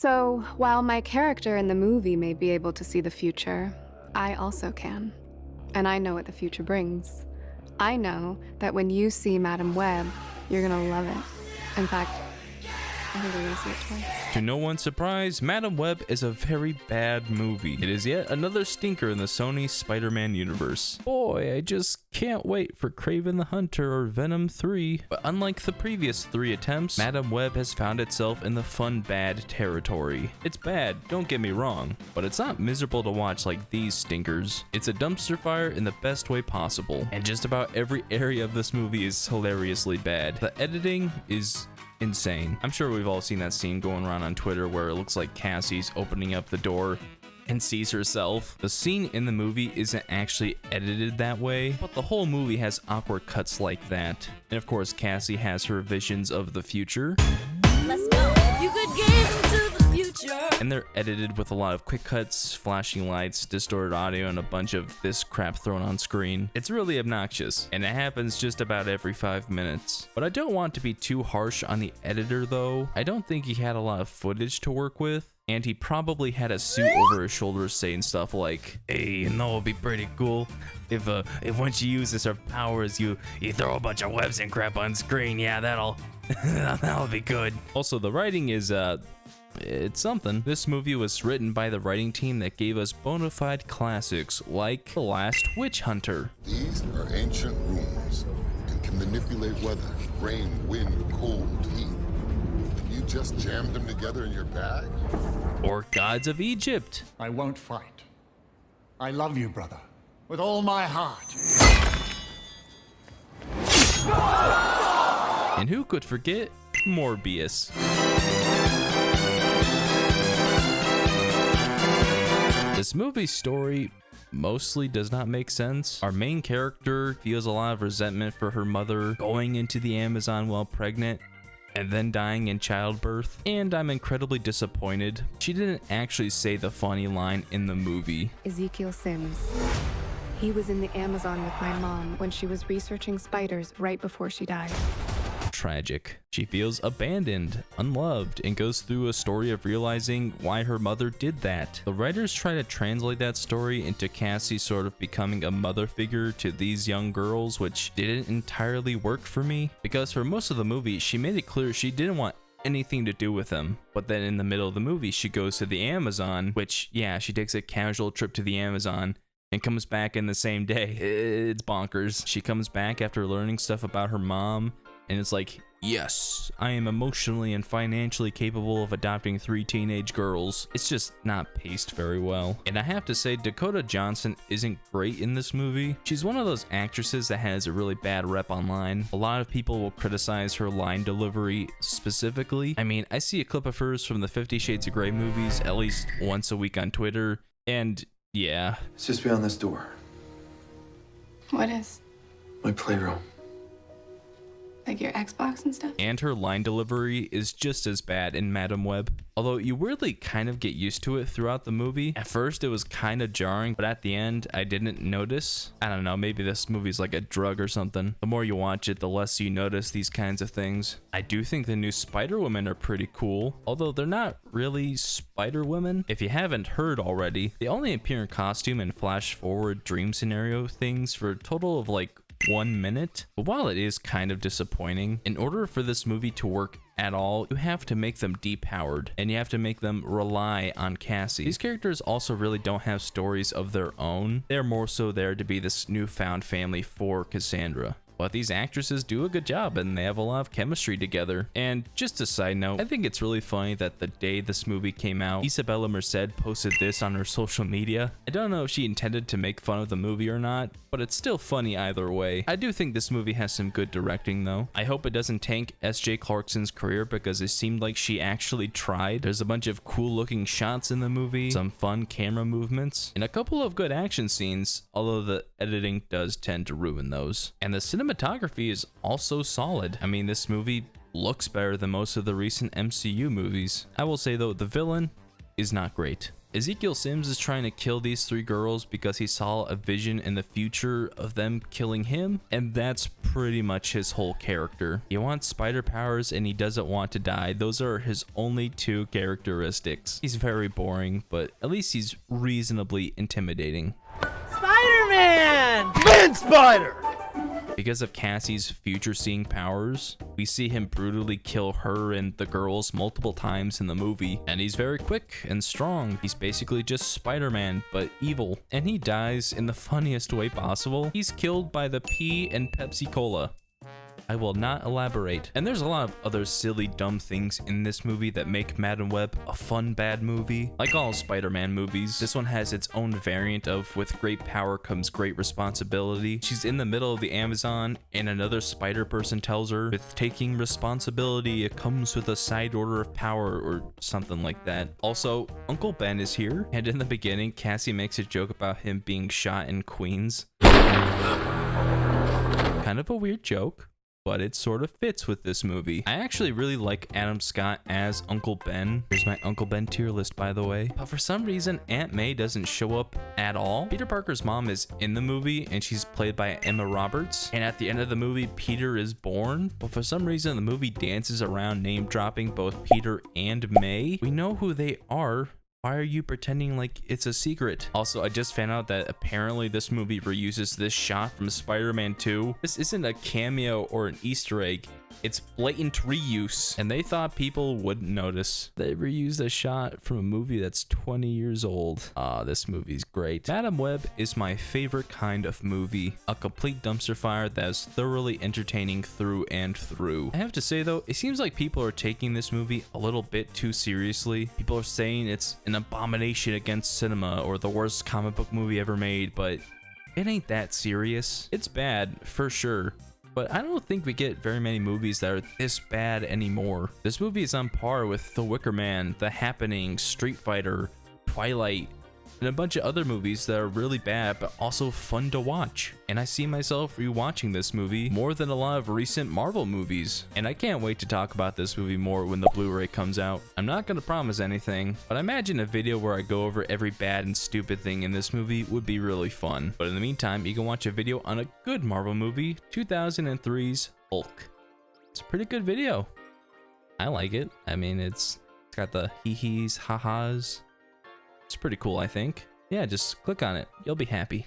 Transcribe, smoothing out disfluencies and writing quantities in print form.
So, while my character in the movie may be able to see the future, I also can. And I know what the future brings. I know that when you see Madam Web, you're gonna love it. In fact, I think we're gonna see it twice. To no one's surprise, Madam Web is a very bad movie. It is yet another stinker in the Sony Spider-Man universe. Boy, I just can't wait for Kraven the Hunter or Venom 3. But unlike the previous 3 attempts, Madam Web has found itself in the fun bad territory. It's bad, don't get me wrong, but it's not miserable to watch like these stinkers. It's a dumpster fire in the best way possible, and just about every area of this movie is hilariously bad. The editing is insane. I'm sure we've all seen that scene going around on Twitter where it looks like Cassie's opening up the door and sees herself. The scene in the movie isn't actually edited that way, but the whole movie has awkward cuts like that. And of course, Cassie has her visions of the future. Let's go. If you could gaze into the future. And they're edited with a lot of quick cuts, flashing lights, distorted audio, and a bunch of this crap thrown on screen. It's really obnoxious, and it happens just about every 5 minutes. But I don't want to be too harsh on the editor though. I don't think he had a lot of footage to work with, and he probably had a suit over his shoulders saying stuff like, hey, you know, it'd be pretty cool if once you use our powers, you throw a bunch of webs and crap on screen. Yeah, that'll be good. Also, the writing is it's something. This movie was written by the writing team that gave us bona fide classics like The Last Witch Hunter. These are ancient runes and can manipulate weather, rain, wind, cold, heat. You just jammed them together in your bag? Or Gods of Egypt. I won't fight. I love you, brother, with all my heart. And who could forget Morbius? This movie's story mostly does not make sense. Our main character feels a lot of resentment for her mother going into the Amazon while pregnant and then dying in childbirth, and I'm incredibly disappointed she didn't actually say the funny line in the movie. Ezekiel Sims. He was in the Amazon with my mom when she was researching spiders right before she died. Tragic. She feels abandoned, unloved, and goes through a story of realizing why her mother did that. The writers try to translate that story into Cassie sort of becoming a mother figure to these young girls, which didn't entirely work for me, because for most of the movie, she made it clear she didn't want anything to do with them. But then in the middle of the movie, she goes to the Amazon, which, yeah, she takes a casual trip to the Amazon and comes back in the same day. It's bonkers. She comes back after learning stuff about her mom, and it's like, yes, I am emotionally and financially capable of adopting 3 teenage girls. It's just not paced very well. And I have to say, Dakota Johnson isn't great in this movie. She's one of those actresses that has a really bad rep online. A lot of people will criticize her line delivery specifically. I mean, I see a clip of hers from the 50 Shades of Grey movies at least once a week on Twitter, and yeah. It's just beyond this door. What is? My playroom. Like your Xbox and stuff? And her line delivery is just as bad in Madam Web. Although you weirdly kind of get used to it throughout the movie. At first it was kind of jarring, but at the end I didn't notice. I don't know, maybe this movie's like a drug or something. The more you watch it, the less you notice these kinds of things. I do think the new Spider-Women are pretty cool, although they're not really Spider-Women. If you haven't heard already, they only appear in costume and flash forward dream scenario things for a total of like 1 minute. But while it is kind of disappointing, in order for this movie to work at all, you have to make them depowered, and you have to make them rely on Cassie. These characters also really don't have stories of their own. They're more so there to be this newfound family for Cassandra. But these actresses do a good job, and they have a lot of chemistry together. And just a side note, I think it's really funny that the day this movie came out, Isabella Merced posted this on her social media. I don't know if she intended to make fun of the movie or not, but it's still funny either way. I do think this movie has some good directing though. I hope it doesn't tank S.J. Clarkson's career, because it seemed like she actually tried. There's a bunch of cool looking shots in the movie, some fun camera movements, and a couple of good action scenes, although the editing does tend to ruin those. And the cinematography is also solid. I mean, this movie looks better than most of the recent MCU movies. I will say though, the villain is not great. Ezekiel Sims is trying to kill these 3 girls because he saw a vision in the future of them killing him, and that's pretty much his whole character. He wants spider powers and he doesn't want to die. Those are his only 2 characteristics. He's very boring, but at least he's reasonably intimidating. Spider-Man! Man Spider! Because of Cassie's future-seeing powers, we see him brutally kill her and the girls multiple times in the movie, and he's very quick and strong. He's basically just Spider-Man, but evil. And he dies in the funniest way possible. He's killed by the pea and Pepsi Cola. I will not elaborate. And there's a lot of other silly, dumb things in this movie that make Madam Web a fun, bad movie. Like all Spider-Man movies, this one has its own variant of with great power comes great responsibility. She's in the middle of the Amazon and another spider person tells her, with taking responsibility, it comes with a side order of power or something like that. Also, Uncle Ben is here, and in the beginning, Cassie makes a joke about him being shot in Queens. Kind of a weird joke, but it sort of fits with this movie. I actually really like Adam Scott as Uncle Ben. Here's my Uncle Ben tier list, by the way. But for some reason, Aunt May doesn't show up at all. Peter Parker's mom is in the movie, and she's played by Emma Roberts. And at the end of the movie, Peter is born. But for some reason, the movie dances around name-dropping both Peter and May. We know who they are. Why are you pretending like it's a secret? Also, I just found out that apparently this movie reuses this shot from Spider-Man 2. This isn't a cameo or an Easter egg. It's blatant reuse, and they thought people wouldn't notice. They reused a shot from a movie that's 20 years old. This movie's great. Madam Web is my favorite kind of movie. A complete dumpster fire that is thoroughly entertaining through and through. I have to say though, it seems like people are taking this movie a little bit too seriously. People are saying it's an abomination against cinema or the worst comic book movie ever made, but it ain't that serious. It's bad, for sure. But I don't think we get very many movies that are this bad anymore. This movie is on par with The Wicker Man, The Happening, Street Fighter, Twilight, and a bunch of other movies that are really bad but also fun to watch. And I see myself rewatching this movie more than a lot of recent Marvel movies. And I can't wait to talk about this movie more when the Blu-ray comes out. I'm not gonna promise anything, but I imagine a video where I go over every bad and stupid thing in this movie would be really fun. But in the meantime, you can watch a video on a good Marvel movie, 2003's Hulk. It's a pretty good video. I like it. I mean, it's got the hee-hees, ha-has. It's pretty cool, I think. Yeah, just click on it. You'll be happy.